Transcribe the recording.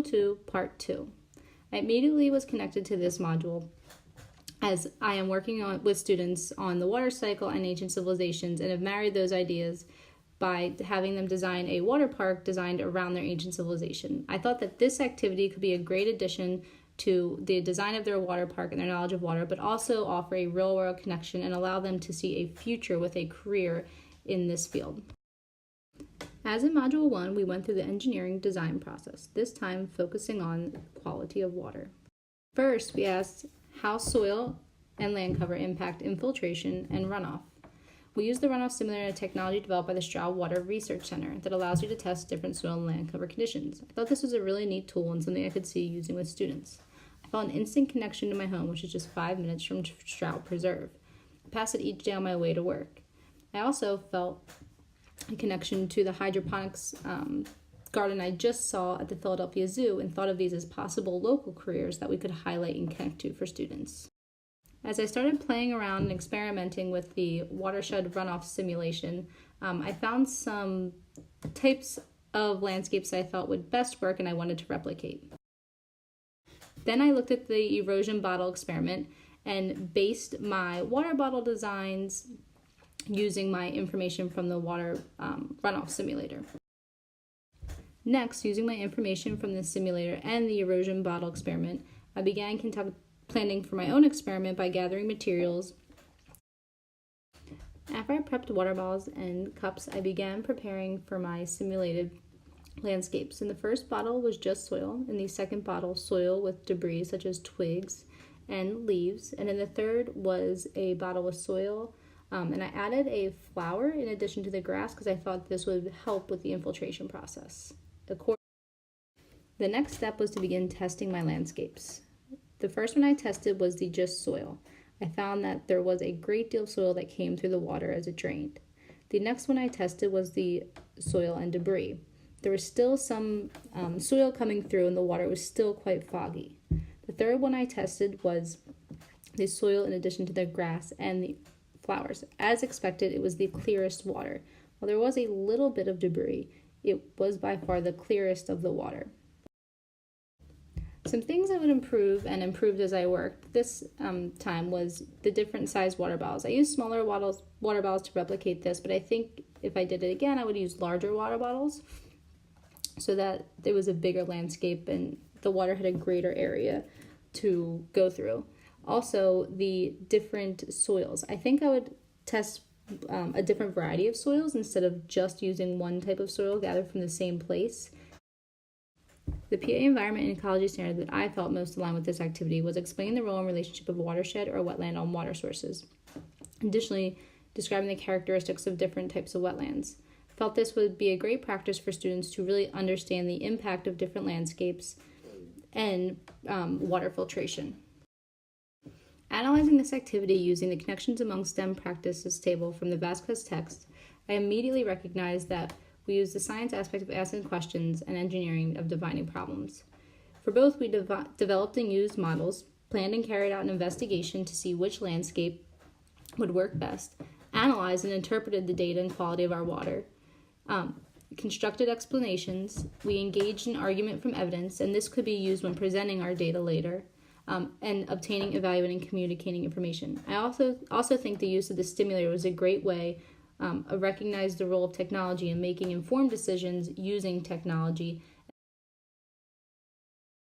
Module 2, Part 2. I immediately was connected to this module as I am working with students on the water cycle and ancient civilizations and have married those ideas by having them design a water park designed around their ancient civilization. I thought that this activity could be a great addition to the design of their water park and their knowledge of water, but also offer a real-world connection and allow them to see a future with a career in this field. As in Module 1, we went through the engineering design process, this time focusing on quality of water. First, we asked how soil and land cover impact infiltration and runoff. We used the runoff simulator technology developed by the Stroud Water Research Center that allows you to test different soil and land cover conditions. I thought this was a really neat tool and something I could see using with students. I felt an instant connection to my home, which is just 5 minutes from Stroud Preserve. I pass it each day on my way to work. I also felt a connection to the hydroponics garden I just saw at the Philadelphia Zoo and thought of these as possible local careers that we could highlight and connect to for students. As I started playing around and experimenting with the watershed runoff simulation, I found some types of landscapes I felt would best work and I wanted to replicate. Then I looked at the erosion bottle experiment and based my water bottle designs using my information from the water runoff simulator. Next, using my information from the simulator and the erosion bottle experiment, I began planning for my own experiment by gathering materials. After I prepped water bottles and cups, I began preparing for my simulated landscapes. In the first bottle was just soil, in the second bottle soil with debris such as twigs and leaves, and in the third was a bottle with soil, and I added a flower in addition to the grass because I thought this would help with the infiltration process. The next step was to begin testing my landscapes. The first one I tested was the just soil. I found that there was a great deal of soil that came through the water as it drained. The next one I tested was the soil and debris. There was still some soil coming through and the water was still quite foggy. The third one I tested was the soil in addition to the grass and the flowers. As expected, it was the clearest water. While there was a little bit of debris, it was by far the clearest of the water. Some things I would improve and improved as I worked this time was the different size water bottles. I used smaller water bottles to replicate this, but I think if I did it again, I would use larger water bottles so that there was a bigger landscape and the water had a greater area to go through. Also, the different soils. I think I would test a different variety of soils instead of just using one type of soil gathered from the same place. The PA Environment and Ecology standard that I felt most aligned with this activity was explaining the role and relationship of a watershed or a wetland on water sources. Additionally, describing the characteristics of different types of wetlands. I felt this would be a great practice for students to really understand the impact of different landscapes and water filtration. Analyzing this activity using the Connections Among STEM Practices table from the Vasquez text, I immediately recognized that we use the science aspect of asking questions and engineering of defining problems. For both, we developed and used models, planned and carried out an investigation to see which landscape would work best, analyzed and interpreted the data and quality of our water, constructed explanations, we engaged in argument from evidence, and this could be used when presenting our data later, and obtaining, evaluating, communicating information. I also think the use of the stimulator was a great way of recognizing the role of technology in making informed decisions using technology